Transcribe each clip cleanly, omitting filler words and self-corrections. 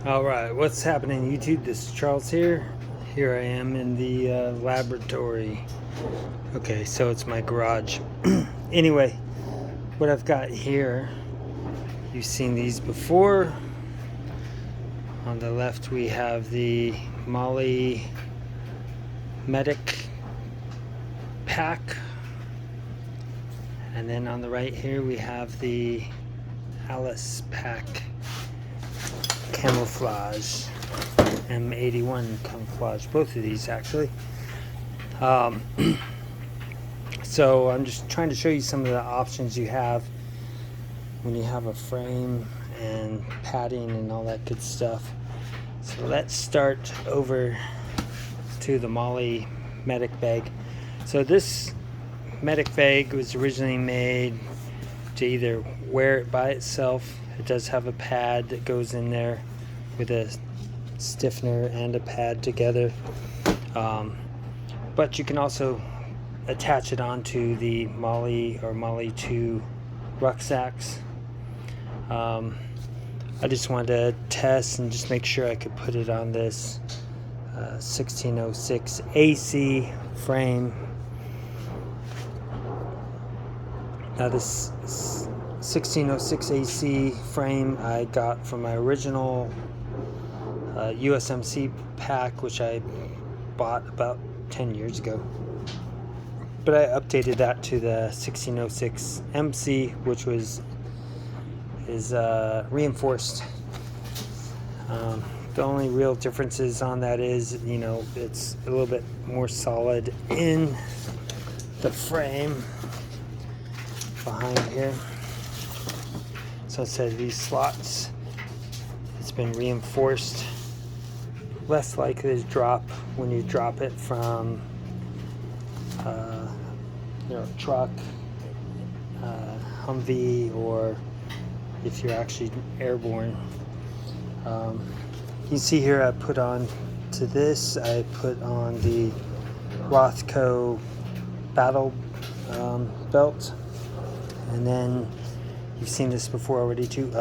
Alright, what's happening YouTube? This is Charles here. Here I am in the laboratory. Okay, so it's my garage. Anyway, what I've got here, you've seen these before. On the left we have the Molle Medic pack. And then on the right here we have the Alice pack. Camouflage M81 camouflage, both of these actually. So I'm just trying to show you some of the options you have when you have a frame and padding and all that good stuff. So let's start over to the Molle Medic bag. So this Medic bag was originally made to either wear it by itself. It does have a pad that goes in there with a stiffener and a pad together, but you can also attach it onto the Molle or Molle 2 rucksacks. I just wanted to test and just make sure I could put it on this 1606 AC frame. Now this 1606 AC frame I got from my original USMC pack, which I bought about 10 years ago. But I updated that to the 1606 MC, which is reinforced. The only real differences on that is, you know, it's a little bit more solid in the frame behind here. So instead of these slots, it's been reinforced, less likely to drop when you drop it from truck, Humvee, or if you're actually airborne. You see here I put on to this, I put on the Rothco battle belt, and then you've seen this before already too.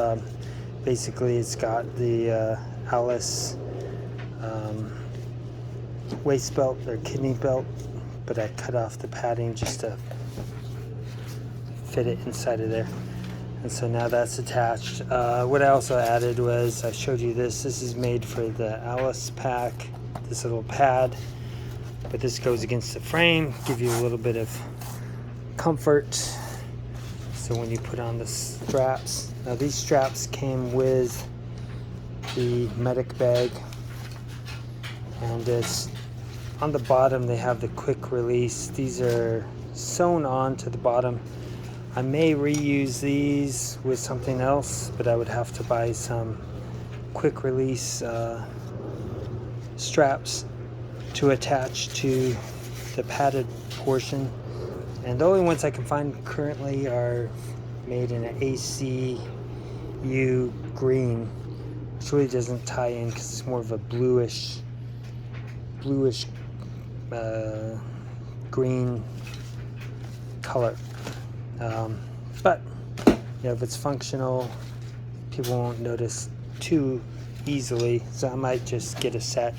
Basically it's got the Alice waist belt or kidney belt, but I cut off the padding just to fit it inside of there. And so now that's attached. What I also added was, I showed you this. This is made for the Alice pack, this little pad, but this goes against the frame, give you a little bit of comfort. So when you put on the straps, now these straps came with the Medic bag, and it's on the bottom they have the quick release. These are sewn on to the bottom. I may reuse these with something else, but I would have to buy some quick release straps to attach to the padded portion. And the only ones I can find currently are made in an ACU green, which really doesn't tie in because it's more of a bluish green color. But if it's functional, people won't notice too easily, so I might just get a set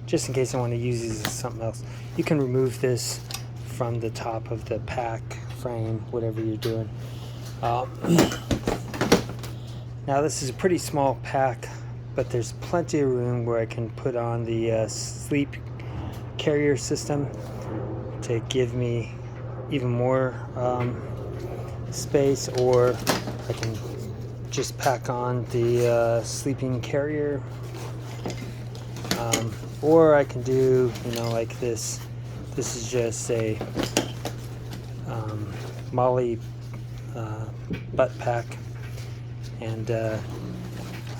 just in case I want to use these as something else. You can remove this from the top of the pack frame, whatever you're doing. Now this is a pretty small pack, but there's plenty of room where I can put on the sleep carrier system to give me even more space, or I can just pack on the sleeping carrier, or I can do, like this. This is just a Molle butt pack, and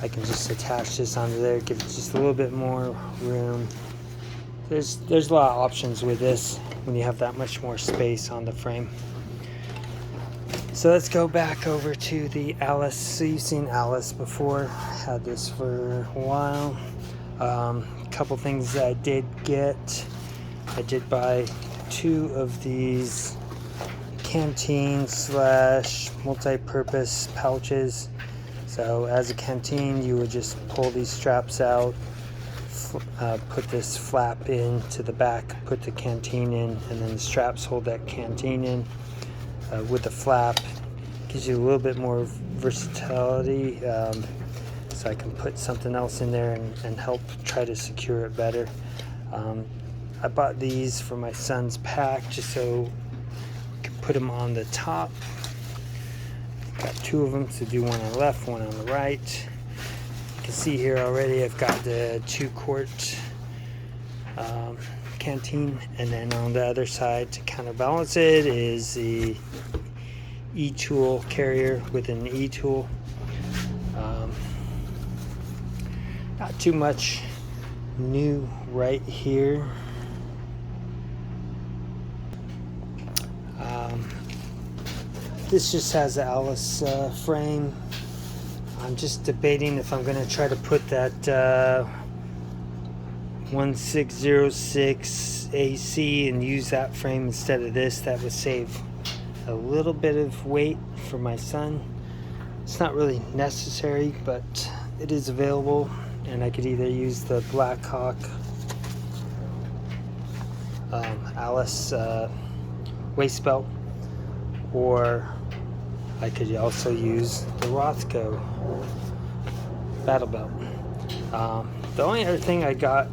I can just attach this onto there, give it just a little bit more room. There's a lot of options with this when you have that much more space on the frame. So let's go back over to the Alice. So you've seen Alice before, had this for a while. A couple things that I did get. I did buy 2 of these canteen / multi-purpose pouches. So as a canteen, you would just pull these straps out, put this flap into the back, put the canteen in, and then the straps hold that canteen in with the flap. Gives you a little bit more versatility, so I can put something else in there and help try to secure it better. I bought these for my son's pack just so I can put them on the top. Got two of them, so do one on the left, one on the right. You can see here already I've got the 2-quart canteen, and then on the other side to counterbalance it is the e-tool carrier with an e-tool. Not too much new right here. This just has the Alice frame. I'm just debating if I'm going to try to put that 1606 AC and use that frame instead of this. That would save a little bit of weight for my son. It's not really necessary, but it is available, and I could either use the Blackhawk Alice waist belt, or I could also use the Rothko battle belt. The only other thing I got,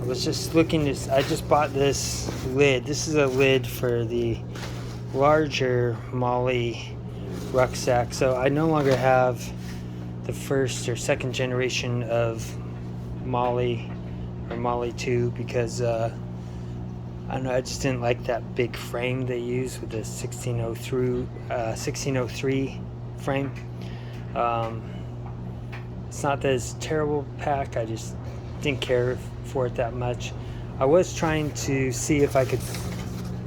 I was just looking to, I just bought this lid. This is a lid for the larger Molle rucksack. So I no longer have the first or second generation of Molle or Molle 2 because I don't know, I just didn't like that big frame they use with the 1603 frame. It's not that it's a terrible pack, I just didn't care for it that much. I was trying to see if I could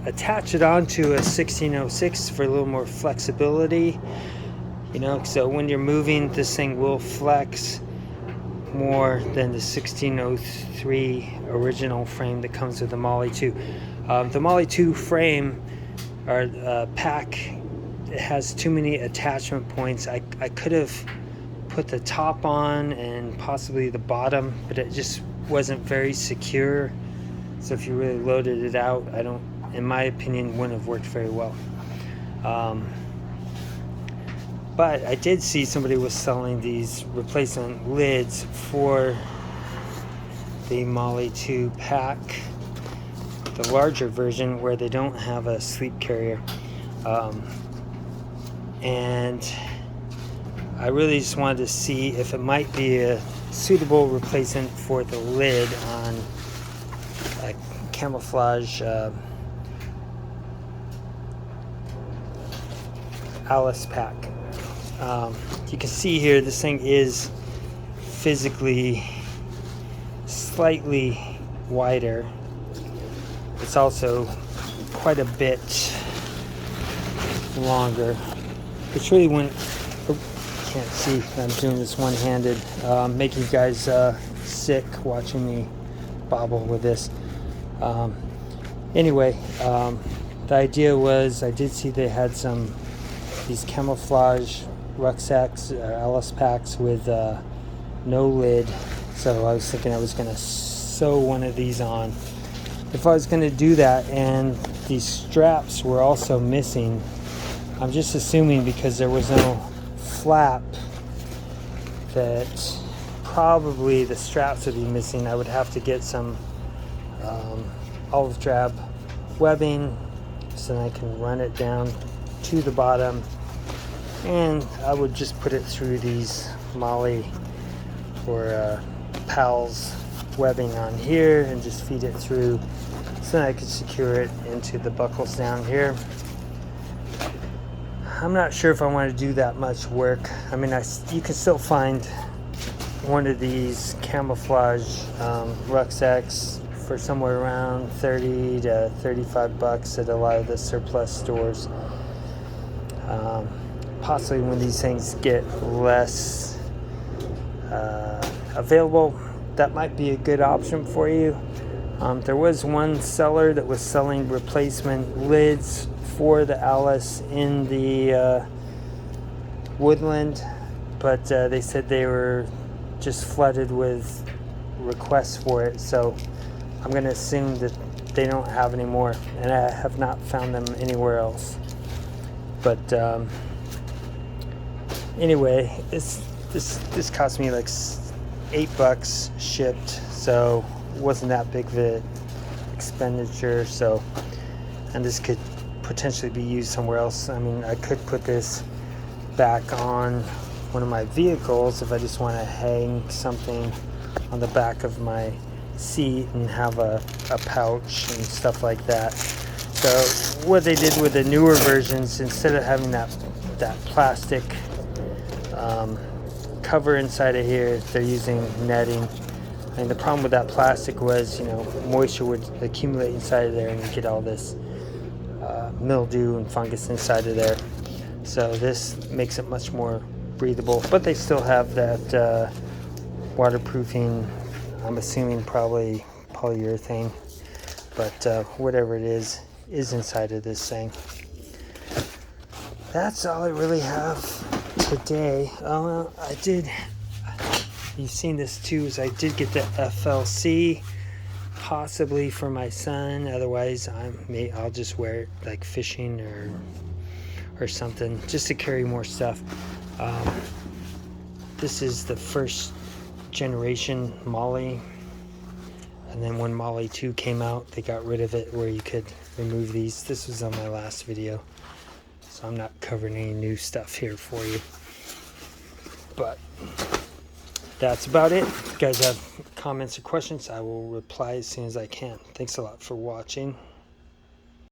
attach it onto a 1606 for a little more flexibility, you know, so when you're moving, this thing will flex more than the 1603 original frame that comes with the Molle 2. The Molle 2 frame or pack, it has too many attachment points. I could have put the top on and possibly the bottom, but it just wasn't very secure. So if you really loaded it out, in my opinion, wouldn't have worked very well. But I did see somebody was selling these replacement lids for the Molle 2 pack, the larger version where they don't have a sleep carrier. And I really just wanted to see if it might be a suitable replacement for the lid on a Camouflage Alice pack. You can see here this thing is physically slightly wider. It's also quite a bit longer, which really wouldn't, can't see, I'm doing this one-handed, making you guys sick watching me bobble with this. Anyway, the idea was, I did see they had these camouflage rucksacks, Alice packs with no lid, so I was thinking I was going to sew one of these on. If I was going to do that and these straps were also missing, I'm just assuming because there was no flap that probably the straps would be missing. I would have to get some olive drab webbing so that I can run it down to the bottom, and I would just put it through these Molle or Pals webbing on here and just feed it through so that I could secure it into the buckles down here. I'm not sure if I want to do that much work. I mean, you can still find one of these camouflage rucksacks for somewhere around 30 to 35 bucks at a lot of the surplus stores. Possibly when these things get less available, that might be a good option for you. There was one seller that was selling replacement lids for the Alice in the Woodland but they said they were just flooded with requests for it, so I'm going to assume that they don't have any more, and I have not found them anywhere else. But anyway, this cost me like $8 shipped, so it wasn't that big of an expenditure. So, and this could potentially be used somewhere else. I mean, I could put this back on one of my vehicles if I just want to hang something on the back of my seat and have a pouch and stuff like that. So what they did with the newer versions, instead of having that plastic cover inside of here, they're using netting. And the problem with that plastic was, you know, moisture would accumulate inside of there and you get all this mildew and fungus inside of there. So this makes it much more breathable, but they still have that waterproofing, I'm assuming probably polyurethane, but whatever it is inside of this thing. That's all I really have today. You've seen this too, is I did get the FLC, possibly for my son. Otherwise I'll just wear it like fishing or something, just to carry more stuff. This is the first generation Molle, and then when Molle 2 came out, they got rid of it where you could remove these. This was on my last video, so I'm not covering any new stuff here for you, but that's about it. If you guys have comments or questions, I will reply as soon as I can. Thanks a lot for watching.